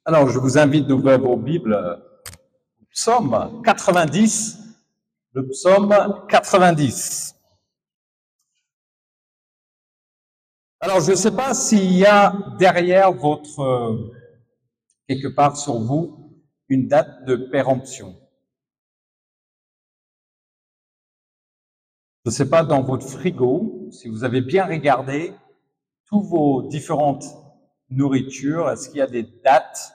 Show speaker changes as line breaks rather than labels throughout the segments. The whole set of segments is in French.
Alors, je vous invite d'ouvrir vos Bibles, psaume 90, le psaume 90. Alors, je ne sais pas s'il y a derrière quelque part sur vous, une date de péremption. Je ne sais pas dans votre frigo, si vous avez bien regardé toutes vos différentes nourritures, est-ce qu'il y a des dates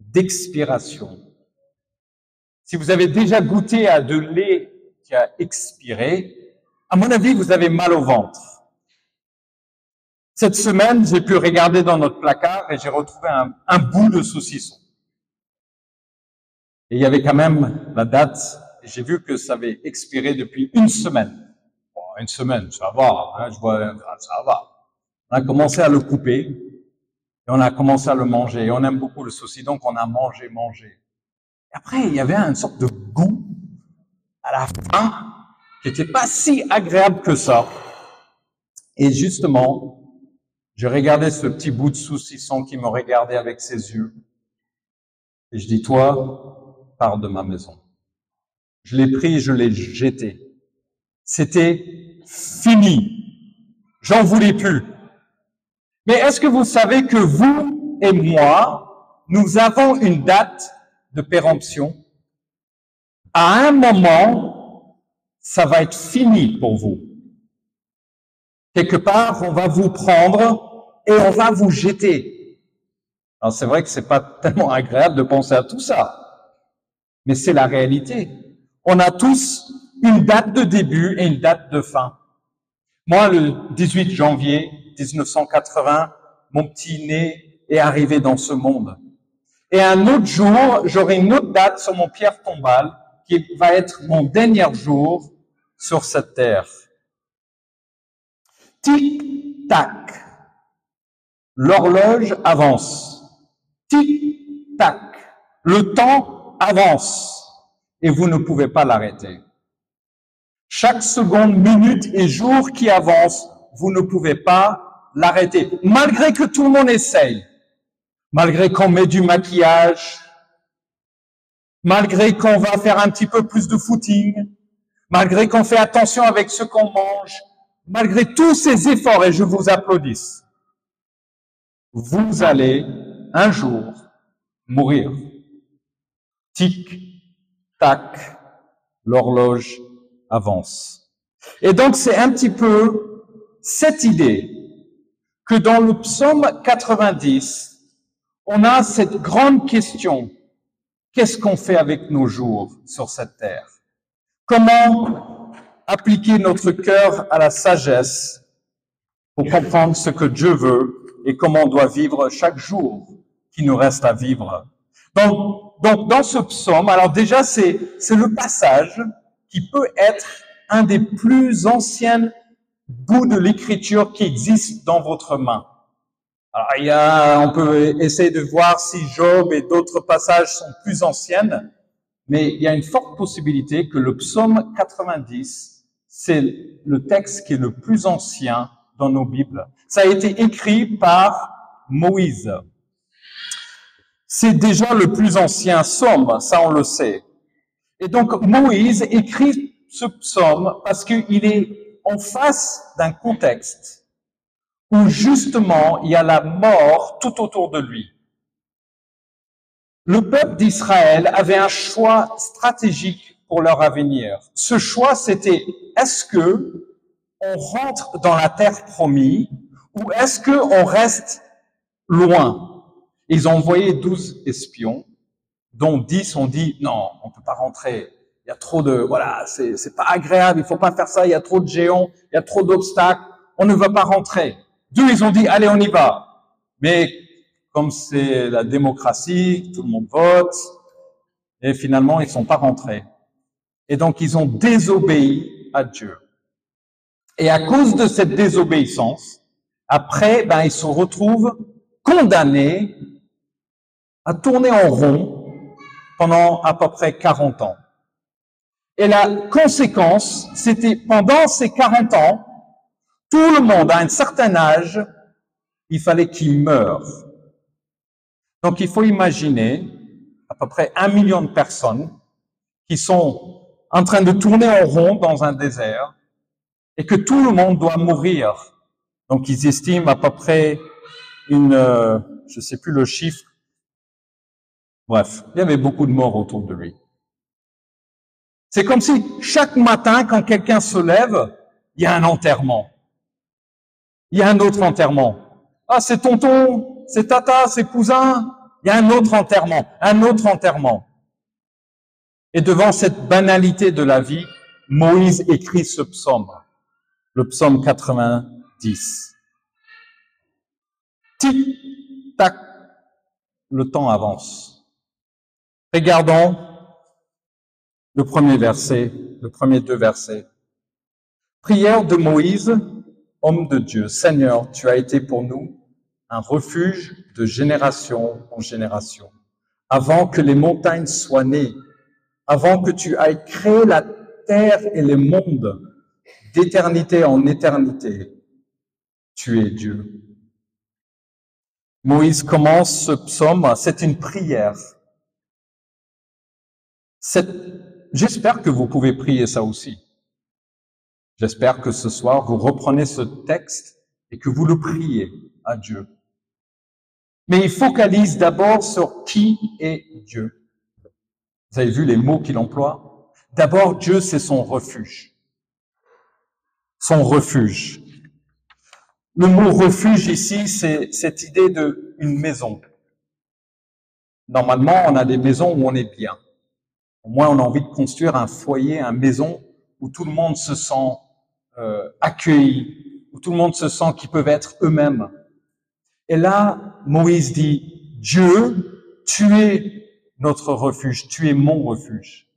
d'expiration? Si vous avez déjà goûté à de lait qui a expiré, à mon avis, vous avez mal au ventre. Cette semaine, j'ai pu regarder dans notre placard et j'ai retrouvé un bout de saucisson. Et il y avait quand même la date, et j'ai vu que ça avait expiré depuis une semaine. Bon, une semaine, ça va, hein, ça va. On a commencé à le couper, et on a commencé à le manger, et on aime beaucoup le saucisson, donc on a mangé. Et après, il y avait une sorte de goût à la fin qui n'était pas si agréable que ça. Et justement, je regardais ce petit bout de saucisson qui me regardait avec ses yeux. Et je dis, toi, pars de ma maison. Je l'ai pris et je l'ai jeté. C'était fini. J'en voulais plus. Mais est-ce que vous savez que vous et moi, nous avons une date de péremption? À un moment, ça va être fini pour vous. Quelque part, on va vous prendre et on va vous jeter. Alors c'est vrai que c'est pas tellement agréable de penser à tout ça, mais c'est la réalité. On a tous une date de début et une date de fin. Moi, le 18 janvier 1980, mon petit nez est arrivé dans ce monde. Et un autre jour, j'aurai une autre date sur mon pierre tombale qui va être mon dernier jour sur cette terre. Tic-tac. L'horloge avance. Tic-tac. Le temps avance. Et vous ne pouvez pas l'arrêter. Chaque seconde, minute et jour qui avance, vous ne pouvez pas l'arrêter. Malgré que tout le monde essaye. Malgré qu'on met du maquillage. Malgré qu'on va faire un petit peu plus de footing. Malgré qu'on fait attention avec ce qu'on mange. Malgré tous ces efforts, et je vous applaudis, vous allez un jour mourir. Tic, tac, l'horloge avance. Et donc c'est un petit peu cette idée que dans le psaume 90, on a cette grande question. Qu'est-ce qu'on fait avec nos jours sur cette terre? Comment appliquer notre cœur à la sagesse pour comprendre ce que Dieu veut et comment on doit vivre chaque jour qui nous reste à vivre. Donc dans ce psaume, alors déjà, c'est le passage qui peut être un des plus anciens bouts de l'écriture qui existe dans votre main. Alors, on peut essayer de voir si Job et d'autres passages sont plus anciennes, mais il y a une forte possibilité que le psaume 90, c'est le texte qui est le plus ancien dans nos Bibles. Ça a été écrit par Moïse. C'est déjà le plus ancien psaume, ça on le sait. Et donc Moïse écrit ce psaume parce qu'il est en face d'un contexte où justement il y a la mort tout autour de lui. Le peuple d'Israël avait un choix stratégique pour leur avenir. Ce choix, c'était est-ce que on rentre dans la terre promise ou est-ce qu'on reste loin? Ils ont envoyé 12 espions, dont 10 ont dit non, on ne peut pas rentrer. Il y a trop de, voilà, c'est pas agréable, il faut pas faire ça, il y a trop de géants, il y a trop d'obstacles, on ne va pas rentrer. 2, ils ont dit allez, on y va. Mais comme c'est la démocratie, tout le monde vote, et finalement, ils ne sont pas rentrés. Et donc, ils ont désobéi à Dieu. Et à cause de cette désobéissance, après, ils se retrouvent condamnés à tourner en rond pendant à peu près 40 ans. Et la conséquence, c'était pendant ces 40 ans, tout le monde à un certain âge, il fallait qu'il meure. Donc il faut imaginer à peu près 1 million de personnes qui sont en train de tourner en rond dans un désert et que tout le monde doit mourir. Donc ils estiment à peu près je sais plus le chiffre. Bref, il y avait beaucoup de morts autour de lui. C'est comme si chaque matin, quand quelqu'un se lève, il y a un enterrement. Il y a un autre enterrement. Ah, c'est tonton, c'est tata, c'est cousin. Il y a un autre enterrement, un autre enterrement. Et devant cette banalité de la vie, Moïse écrit ce psaume, le psaume 90. Tic, tac, le temps avance. Regardons le premier verset, le premier 2 versets. Prière de Moïse, homme de Dieu. Seigneur, tu as été pour nous un refuge de génération en génération. Avant que les montagnes soient nées, avant que tu ailles créer la terre et les mondes, d'éternité en éternité, tu es Dieu. Moïse commence ce psaume, c'est une prière. J'espère que vous pouvez prier ça aussi. J'espère que ce soir, vous reprenez ce texte et que vous le priez à Dieu. Mais il focalise d'abord sur qui est Dieu. Vous avez vu les mots qu'il emploie? D'abord, Dieu, c'est son refuge. Son refuge. Le mot refuge ici, c'est cette idée d'une maison. Normalement, on a des maisons où on est bien. Au moins, on a envie de construire un foyer, une maison où tout le monde se sent accueilli, où tout le monde se sent qu'ils peuvent être eux-mêmes. Et là, Moïse dit, Dieu, tu es notre refuge, tu es mon refuge.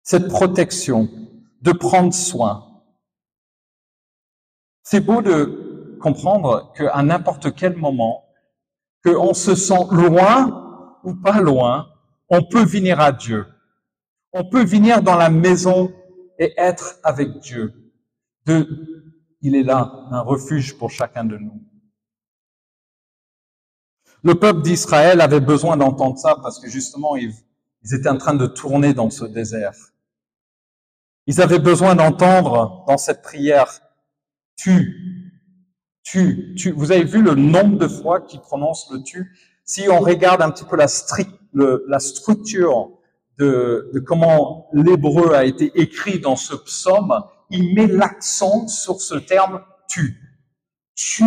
Cette protection, de prendre soin. C'est beau de comprendre qu'à n'importe quel moment, qu'on se sent loin ou pas loin, on peut venir à Dieu. On peut venir dans la maison et être avec Dieu. Il est là, un refuge pour chacun de nous. Le peuple d'Israël avait besoin d'entendre ça parce que justement, ils étaient en train de tourner dans ce désert. Ils avaient besoin d'entendre dans cette prière, tu. Vous avez vu le nombre de fois qu'ils prononcent le tu? Si on regarde un petit peu la structure de comment l'hébreu a été écrit dans ce psaume, il met l'accent sur ce terme tu. Tu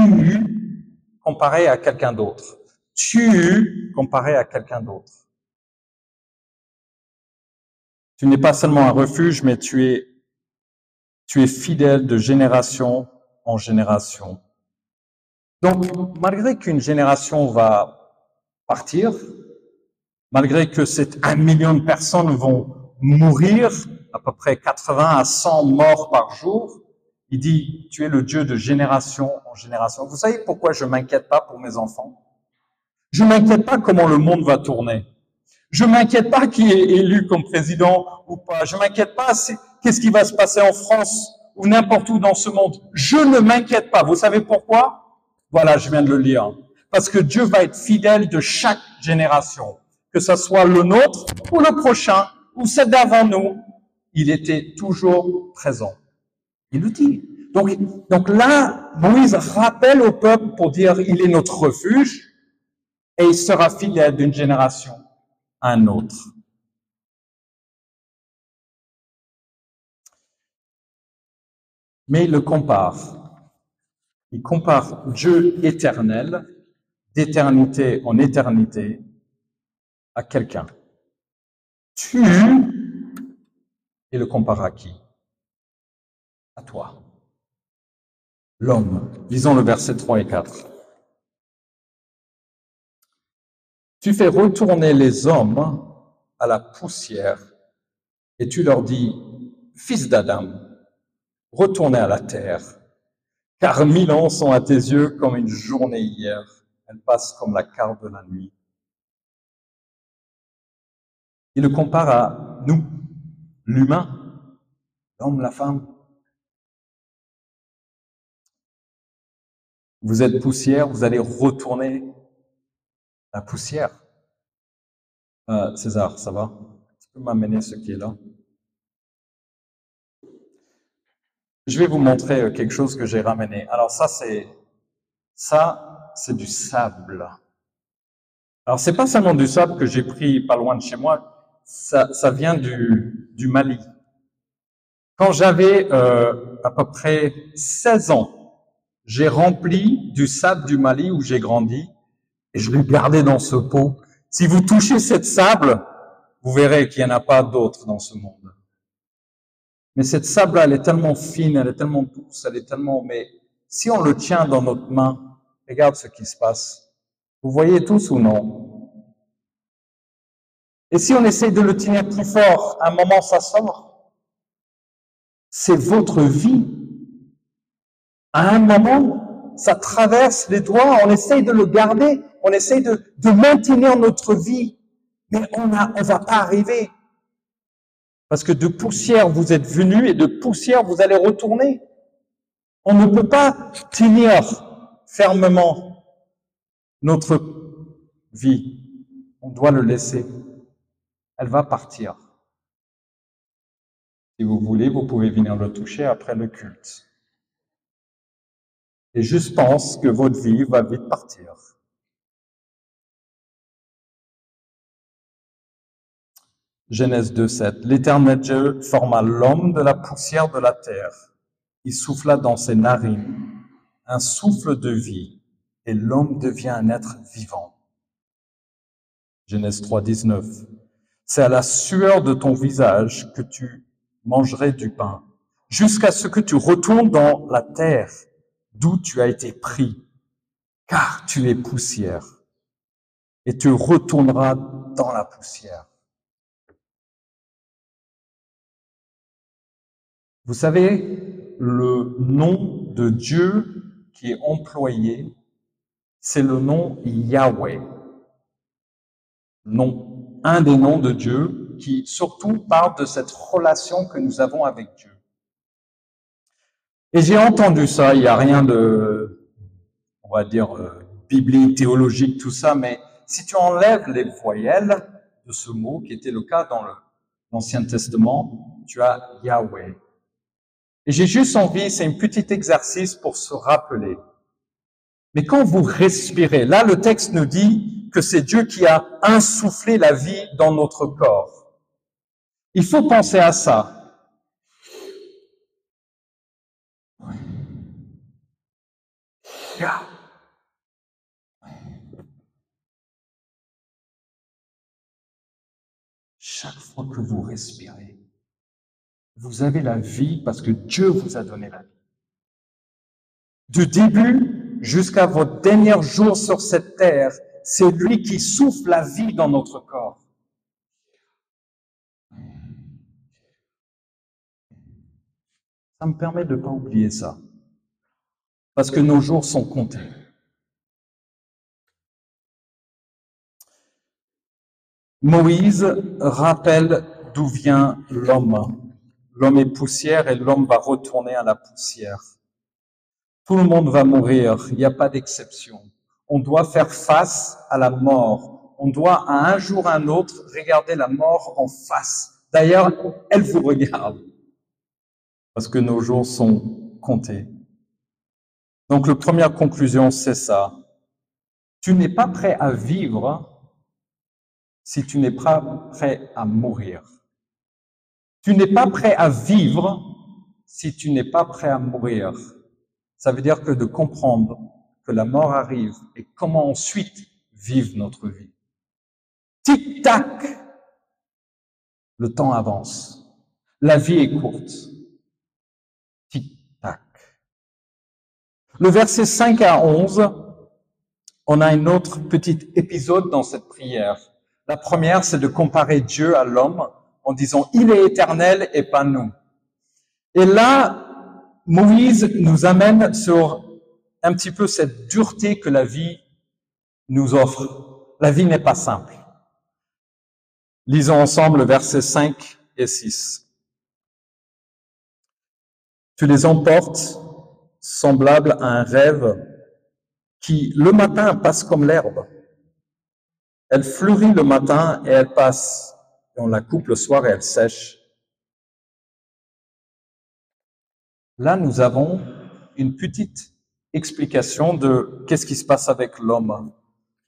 comparé à quelqu'un d'autre. Tu comparé à quelqu'un d'autre. Tu n'es pas seulement un refuge, mais tu es fidèle de génération en génération. Donc, malgré qu'une génération va partir, malgré que 1 million de personnes vont mourir, à peu près 80 à 100 morts par jour, il dit, tu es le Dieu de génération en génération. Vous savez pourquoi je m'inquiète pas pour mes enfants? Je m'inquiète pas comment le monde va tourner. Je m'inquiète pas qui est élu comme président ou pas. Je m'inquiète pas qu'est-ce qui va se passer en France ou n'importe où dans ce monde. Je ne m'inquiète pas. Vous savez pourquoi? Voilà, je viens de le lire. Parce que Dieu va être fidèle de chaque génération. Que ce soit le nôtre ou le prochain ou celle d'avant nous. Il était toujours présent. Il le dit. Donc là, Moïse rappelle au peuple pour dire, il est notre refuge et il sera fidèle d'une génération à un autre. Mais il le compare. Il compare Dieu éternel, d'éternité en éternité, à quelqu'un. Tu, et le compare à qui? À toi. L'homme. Lisons le verset 3 et 4. Tu fais retourner les hommes à la poussière et tu leur dis, fils d'Adam, retournez à la terre, car 1000 ans sont à tes yeux comme une journée hier, elles passent comme la quart de la nuit. Il le compare à nous, l'humain, l'homme, la femme. Vous êtes poussière, vous allez retourner La poussière. César, ça va? Tu peux m'amener ce qui est là? Je vais vous montrer quelque chose que j'ai ramené. Alors ça, c'est du sable. Alors c'est pas seulement du sable que j'ai pris pas loin de chez moi. Ça vient du Mali. Quand j'avais à peu près 16 ans, j'ai rempli du sable du Mali où j'ai grandi et je l'ai gardé dans ce pot. Si vous touchez cette sable, vous verrez qu'il n'y en a pas d'autre dans ce monde. Mais cette sable-là, elle est tellement fine, elle est tellement douce, elle est tellement... Mais si on le tient dans notre main, regarde ce qui se passe. Vous voyez tous ou non? Et si on essaye de le tenir plus fort, à un moment ça sort. C'est votre vie. À un moment, ça traverse les doigts, on essaye de le garder, on essaye de maintenir notre vie, mais on va pas arriver. Parce que de poussière, vous êtes venu et de poussière, vous allez retourner. On ne peut pas tenir fermement notre vie. On doit le laisser. Elle va partir. Si vous voulez, vous pouvez venir le toucher après le culte. Et je pense que votre vie va vite partir. Genèse 2:7. L'Éternel Dieu forma l'homme de la poussière de la terre. Il souffla dans ses narines un souffle de vie, et l'homme devient un être vivant. Genèse 3:19. C'est à la sueur de ton visage que tu mangerais du pain, jusqu'à ce que tu retournes dans la terre d'où tu as été pris, car tu es poussière, et tu retourneras dans la poussière. Vous savez, le nom de Dieu qui est employé, c'est le nom Yahweh. Non, un des noms de Dieu qui surtout parle de cette relation que nous avons avec Dieu. Et j'ai entendu ça, il n'y a rien de, on va dire, biblique, théologique, tout ça, mais si tu enlèves les voyelles de ce mot, qui était le cas dans l'Ancien Testament, tu as Yahweh. Et j'ai juste envie, c'est un petit exercice pour se rappeler. Mais quand vous respirez, là le texte nous dit que c'est Dieu qui a insufflé la vie dans notre corps. Il faut penser à ça. Chaque fois que vous respirez, vous avez la vie parce que Dieu vous a donné la vie. Du début jusqu'à votre dernier jour sur cette terre, c'est lui qui souffle la vie dans notre corps. Ça me permet de ne pas oublier ça. Parce que nos jours sont comptés. Moïse rappelle d'où vient l'homme. L'homme est poussière et l'homme va retourner à la poussière. Tout le monde va mourir, il n'y a pas d'exception. On doit faire face à la mort. On doit à un jour ou à un autre regarder la mort en face. D'ailleurs, elle vous regarde. Parce que nos jours sont comptés. Donc, la première conclusion, c'est ça. Tu n'es pas prêt à vivre si tu n'es pas prêt à mourir. Tu n'es pas prêt à vivre si tu n'es pas prêt à mourir. Ça veut dire que de comprendre que la mort arrive et comment ensuite vivre notre vie. Tic-tac, le temps avance. La vie est courte. Tic-tac. Le verset 5 à 11, on a un autre petit épisode dans cette prière. La première, c'est de comparer Dieu à l'homme en disant « Il est éternel et pas nous ». Et là, Moïse nous amène sur un petit peu cette dureté que la vie nous offre. La vie n'est pas simple. Lisons ensemble versets 5 et 6. Tu les emportes semblables à un rêve qui, le matin, passe comme l'herbe. Elle fleurit le matin et elle passe. Et on la coupe le soir et elle sèche. Là, nous avons une petite explication de qu'est-ce qui se passe avec l'homme.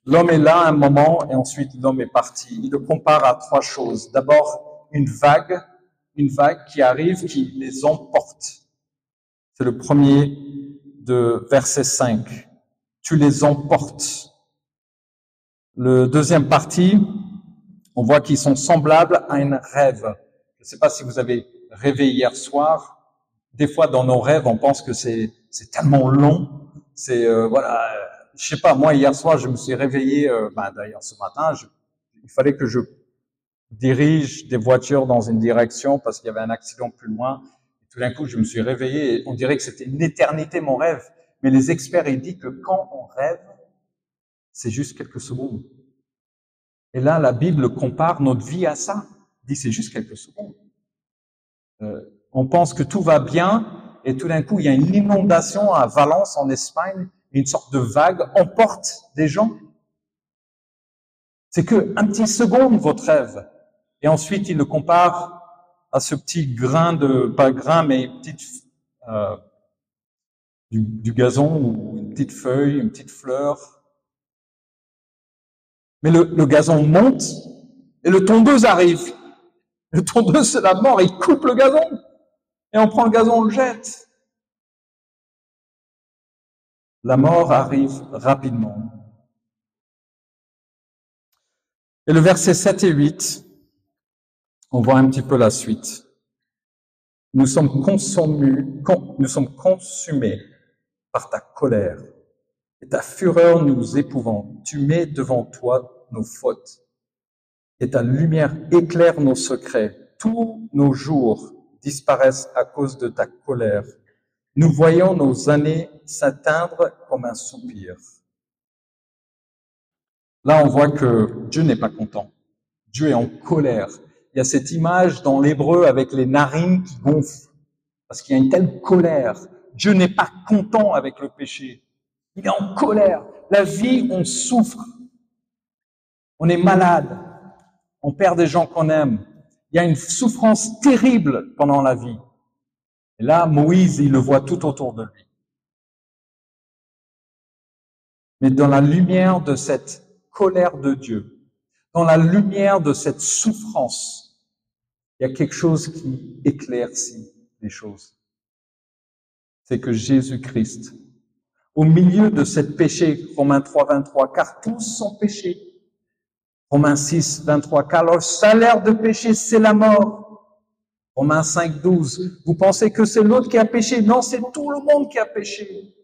L'homme est là un moment et ensuite l'homme est parti. Il le compare à trois choses. D'abord, une vague qui arrive, qui les emporte. C'est le premier de verset 5. Tu les emportes. Le deuxième partie, on voit qu'ils sont semblables à un rêve. Je ne sais pas si vous avez rêvé hier soir. Des fois, dans nos rêves, on pense que c'est tellement long. Voilà. Je sais pas. Moi, hier soir, je me suis réveillé. D'ailleurs, ce matin, il fallait que je dirige des voitures dans une direction parce qu'il y avait un accident plus loin. Et tout d'un coup, je me suis réveillé et on dirait que c'était une éternité mon rêve. Mais les experts, ils disent que quand on rêve, c'est juste quelques secondes. Et là, la Bible compare notre vie à ça. Elle dit c'est juste quelques secondes. On pense que tout va bien et tout d'un coup, il y a une inondation à Valence, en Espagne, une sorte de vague emporte des gens. C'est que un petit seconde, votre rêve. Et ensuite, il le compare à ce petit grain pas grain, mais du gazon ou une petite feuille, une petite fleur. Mais le gazon monte et le tondeuse arrive. Le tondeuse, c'est la mort, il coupe le gazon. Et on prend le gazon, on le jette. La mort arrive rapidement. Et le verset 7 et 8, on voit un petit peu la suite. Nous sommes consumés par ta colère, et ta fureur nous épouvante. Tu mets devant toi nos fautes, et ta lumière éclaire nos secrets. Tous nos jours disparaissent à cause de ta colère. Nous voyons nos années s'atteindre comme un soupir. Là, on voit que Dieu n'est pas content. Dieu est en colère. Il y a cette image dans l'hébreu avec les narines qui gonflent, parce qu'il y a une telle colère. Dieu n'est pas content avec le péché. Il est en colère. La vie, on souffre. On est malade. On perd des gens qu'on aime. Il y a une souffrance terrible pendant la vie. Et là, Moïse, il le voit tout autour de lui. Mais dans la lumière de cette colère de Dieu, dans la lumière de cette souffrance, il y a quelque chose qui éclaircit les choses. C'est que Jésus-Christ, au milieu de cette péché, Romains 3, 23, car tous sont péchés. Romains 6, 23, car le salaire de péché, c'est la mort. Romains 5, 12, vous pensez que c'est l'autre qui a péché? Non, c'est tout le monde qui a péché.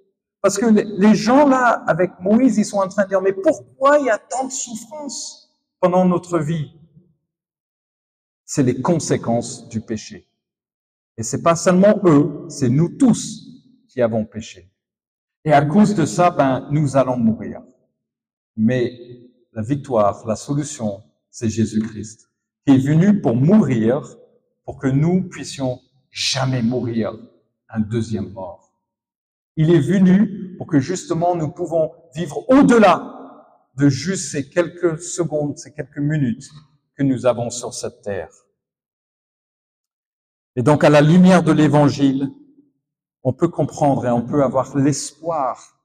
Parce que les gens là, avec Moïse, ils sont en train de dire, mais pourquoi il y a tant de souffrance pendant notre vie? C'est les conséquences du péché. Et c'est pas seulement eux, c'est nous tous qui avons péché. Et à cause de ça, nous allons mourir. Mais la victoire, la solution, c'est Jésus-Christ, qui est venu pour mourir, pour que nous puissions jamais mourir un deuxième mort. Il est venu pour que justement nous pouvons vivre au-delà de juste ces quelques secondes, ces quelques minutes que nous avons sur cette terre. Et donc, à la lumière de l'Évangile, on peut comprendre et on peut avoir l'espoir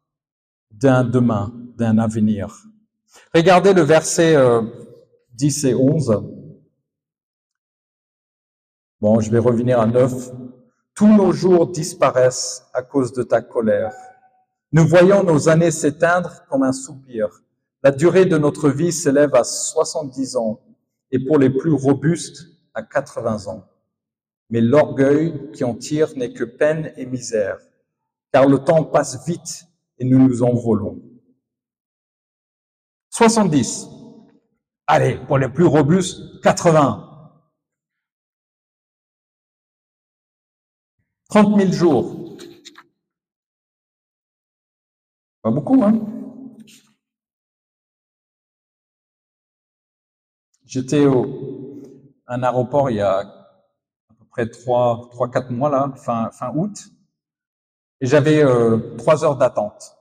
d'un demain, d'un avenir. Regardez le verset 10 et 11. Bon, je vais revenir à 9. Tous nos jours disparaissent à cause de ta colère. Nous voyons nos années s'éteindre comme un soupir. La durée de notre vie s'élève à 70 ans et pour les plus robustes à 80 ans. Mais l'orgueil qui en tire n'est que peine et misère, car le temps passe vite et nous nous envolons. 70. Allez, pour les plus robustes, 80. 30 000 jours. Pas beaucoup, hein? J'étais à un aéroport il y a à peu près 3-4 mois, là, fin août, et j'avais 3 heures d'attente.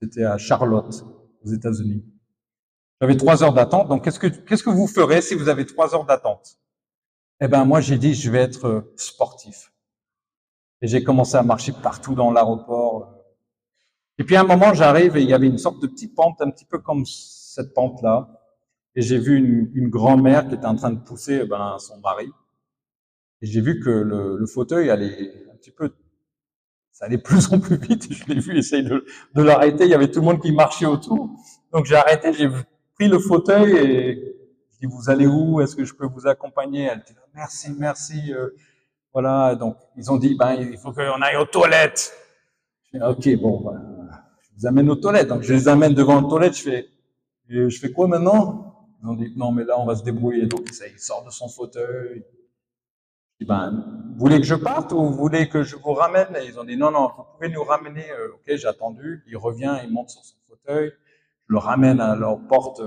C'était à Charlotte, aux États-Unis. Vous avez 3 heures d'attente, donc qu'est-ce que vous ferez si vous avez 3 heures d'attente? Eh ben, moi, j'ai dit, je vais être sportif. Et j'ai commencé à marcher partout dans l'aéroport. Et puis à un moment, j'arrive et il y avait une sorte de petite pente, un petit peu comme cette pente-là. Et j'ai vu une grand-mère qui était en train de pousser son mari. Et j'ai vu que le fauteuil allait un petit peu, ça allait de plus en plus vite. Je l'ai vu essayer de l'arrêter. Il y avait tout le monde qui marchait autour. Donc j'ai arrêté, j'ai pris le fauteuil et je dis, vous allez où? Est-ce que je peux vous accompagner? Elle dit, merci, merci. Voilà, donc ils ont dit, il faut qu'on aille aux toilettes. Je dis, ok, bon, je vous amène aux toilettes. Donc je les amène devant les toilettes, je fais quoi maintenant? Ils ont dit, non, mais là, on va se débrouiller. Donc il sort de son fauteuil. Je dis, vous voulez que je parte ou vous voulez que je vous ramène? Et ils ont dit, non, non, vous pouvez nous ramener. Ok, j'ai attendu. Il revient, il monte sur son fauteuil. Je le ramène à leur porte.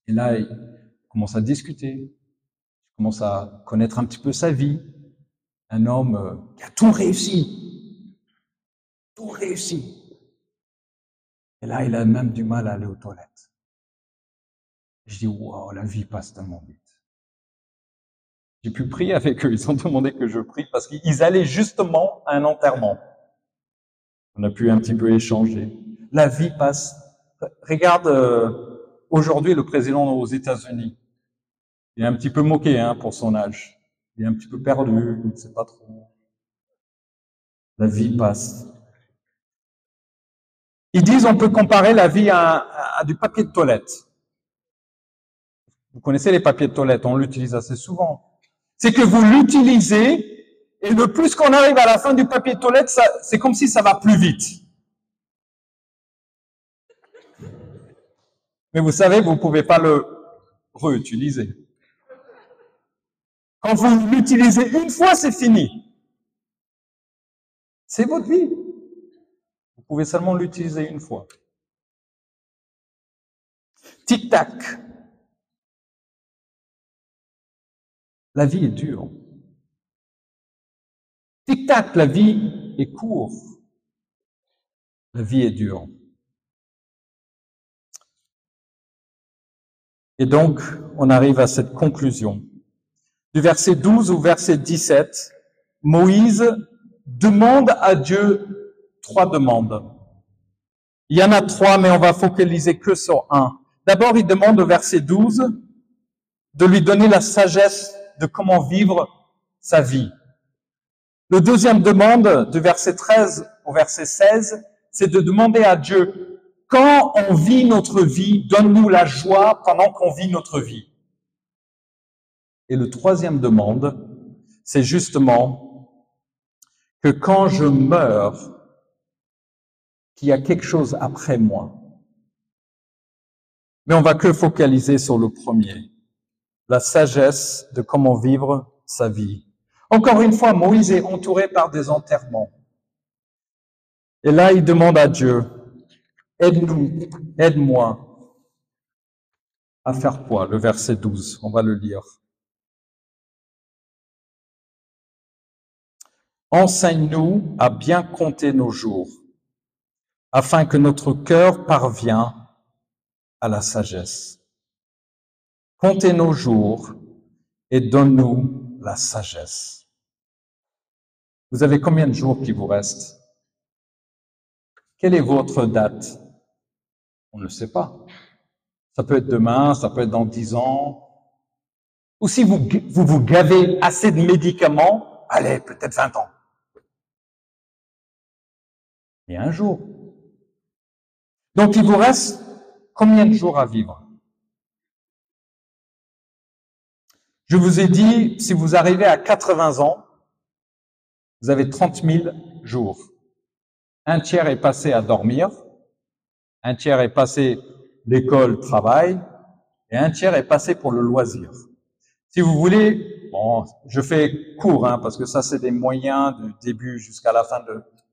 Et là, il commence à discuter. Je commence à connaître un petit peu sa vie. Un homme qui a tout réussi. Tout réussi. Et là, il a même du mal à aller aux toilettes. Je dis, waouh, la vie passe tellement vite. J'ai pu prier avec eux. Ils ont demandé que je prie parce qu'ils allaient justement à un enterrement. On a pu un petit peu échanger. La vie passe. Regarde, aujourd'hui, le président aux États-Unis, il est un petit peu moqué pour son âge. Il est un petit peu perdu, il ne sait pas trop. La vie passe. Ils disent on peut comparer la vie à du papier de toilette. Vous connaissez les papiers de toilette, on l'utilise assez souvent. C'est que vous l'utilisez et le plus qu'on arrive à la fin du papier de toilette, c'est comme si ça va plus vite. Mais vous savez, vous ne pouvez pas le réutiliser. Quand vous l'utilisez une fois, c'est fini. C'est votre vie. Vous pouvez seulement l'utiliser une fois. Tic-tac. La vie est dure. Tic-tac, la vie est courte. La vie est dure. Et donc, on arrive à cette conclusion. Du verset 12 au verset 17, Moïse demande à Dieu 3 demandes. Il y en a 3, mais on va focaliser que sur un. D'abord, il demande au verset 12 de lui donner la sagesse de comment vivre sa vie. Le deuxième demande, du verset 13 au verset 16, c'est de demander à Dieu, quand on vit notre vie, donne-nous la joie pendant qu'on vit notre vie. Et le troisième demande, c'est justement que quand je meurs, qu'il y a quelque chose après moi. Mais on va que focaliser sur le premier, la sagesse de comment vivre sa vie. Encore une fois, Moïse est entouré par des enterrements. Et là, il demande à Dieu, aide-nous, aide-moi à faire quoi? Le verset 12, on va le lire. Enseigne-nous à bien compter nos jours, afin que notre cœur parvienne à la sagesse. Comptez nos jours et donne-nous la sagesse. Vous avez combien de jours qui vous restent? Quelle est votre date? On ne le sait pas. Ça peut être demain, ça peut être dans 10 ans. Ou si vous gavez assez de médicaments, allez, peut-être 20 ans. Et un jour. Donc il vous reste combien de jours à vivre? Je vous ai dit, si vous arrivez à 80 ans, vous avez 30 000 jours. Un tiers est passé à dormir, un tiers est passé l'école, travail, et un tiers est passé pour le loisir. Si vous voulez, bon, je fais court, parce que ça c'est des moyens du début jusqu'à la fin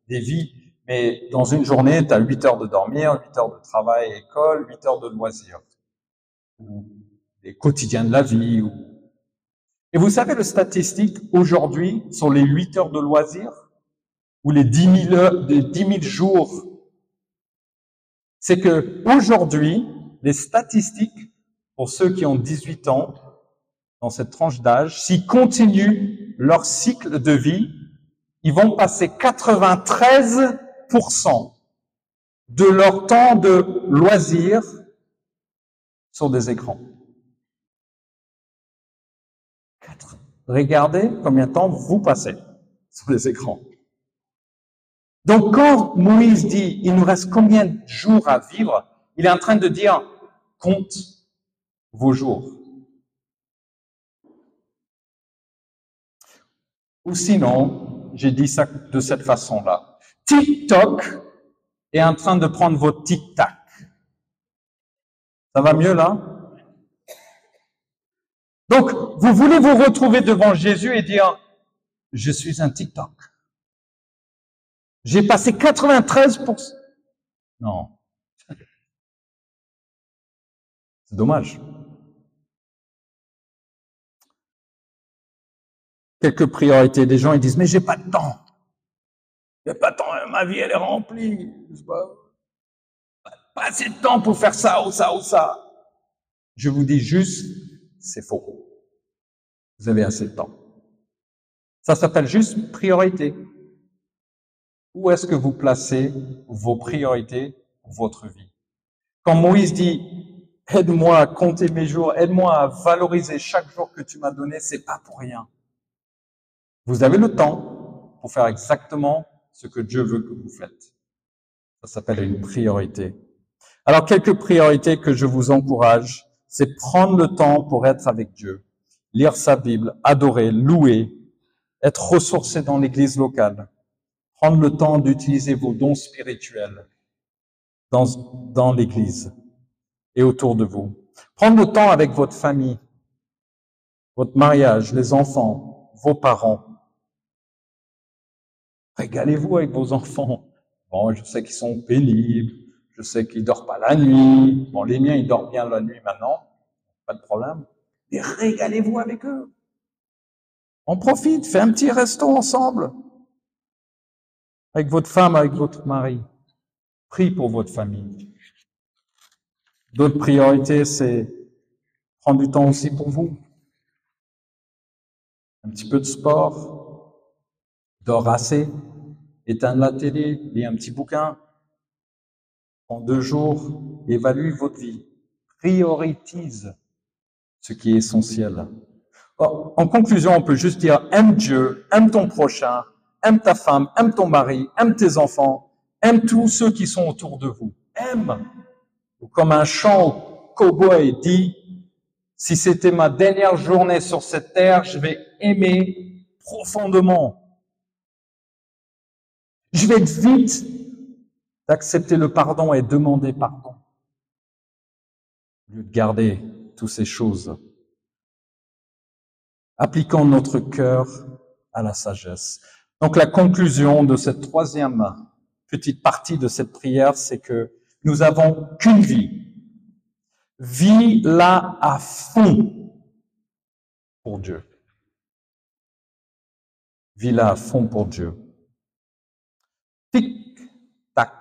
des vies, mais dans une journée, tu as 8 heures de dormir, 8 heures de travail, école, 8 heures de loisir. Ou les quotidiens de la vie. Et vous savez, le statistique aujourd'hui, sur les 8 heures de loisir, ou les 10 000 jours, c'est que aujourd'hui, les statistiques pour ceux qui ont 18 ans, dans cette tranche d'âge, s'ils continuent leur cycle de vie, ils vont passer 93% de leur temps de loisir sur des écrans. Regardez combien de temps vous passez sur les écrans. Donc quand Moïse dit, il nous reste combien de jours à vivre, il est en train de dire, compte vos jours. Ou sinon, j'ai dit ça de cette façon-là. TikTok est en train de prendre votre tic-tac. Ça va mieux là? Donc, vous voulez vous retrouver devant Jésus et dire, je suis un TikTok. J'ai passé 93%. Non. C'est dommage. Quelques priorités. Des gens, ils disent, mais j'ai pas de temps. J'ai pas de temps, ma vie, elle est remplie. Pas assez de temps pour faire ça ou ça ou ça. Je vous dis juste, c'est faux. Vous avez assez de temps. Ça s'appelle juste priorité. Où est-ce que vous placez vos priorités pour votre vie? Quand Moïse dit, aide-moi à compter mes jours, aide-moi à valoriser chaque jour que tu m'as donné, c'est pas pour rien. Vous avez le temps pour faire exactement ce que Dieu veut que vous faites. Ça s'appelle une priorité. Alors, quelques priorités que je vous encourage, c'est prendre le temps pour être avec Dieu, lire sa Bible, adorer, louer, être ressourcé dans l'église locale, prendre le temps d'utiliser vos dons spirituels dans l'église et autour de vous. Prendre le temps avec votre famille, votre mariage, les enfants, vos parents. Régalez-vous avec vos enfants. Bon, je sais qu'ils sont pénibles, je sais qu'ils dorment pas la nuit. Bon, les miens, ils dorment bien la nuit maintenant, pas de problème. Mais régalez-vous avec eux. On profite, faites un petit resto ensemble. Avec votre femme, avec votre mari. Prie pour votre famille. D'autres priorités, c'est prendre du temps aussi pour vous. Un petit peu de sport, dors assez, éteindre la télé, lis un petit bouquin. En 2 jours, évalue votre vie. Priorise ce qui est essentiel. En conclusion, on peut juste dire, aime Dieu, aime ton prochain, aime ta femme, aime ton mari, aime tes enfants, aime tous ceux qui sont autour de vous. Aime. Comme un chant cow-boy dit, si c'était ma dernière journée sur cette terre, je vais aimer profondément. Je vais être vite d'accepter le pardon et demander pardon, au lieu de garder toutes ces choses. Appliquons notre cœur à la sagesse. Donc la conclusion de cette troisième petite partie de cette prière, c'est que nous avons qu'une vie. Vis-la à fond pour Dieu. Vis-la à fond pour Dieu. Tic-tac.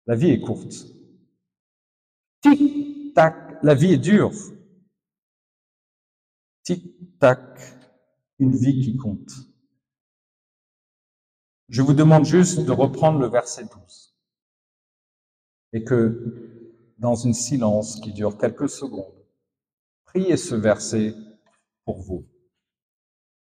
La vie est courte. Tic-tac. La vie est dure. Tic-tac. Une vie qui compte. Je vous demande juste de reprendre le verset 12. Et que, dans un silence qui dure quelques secondes, priez ce verset pour vous.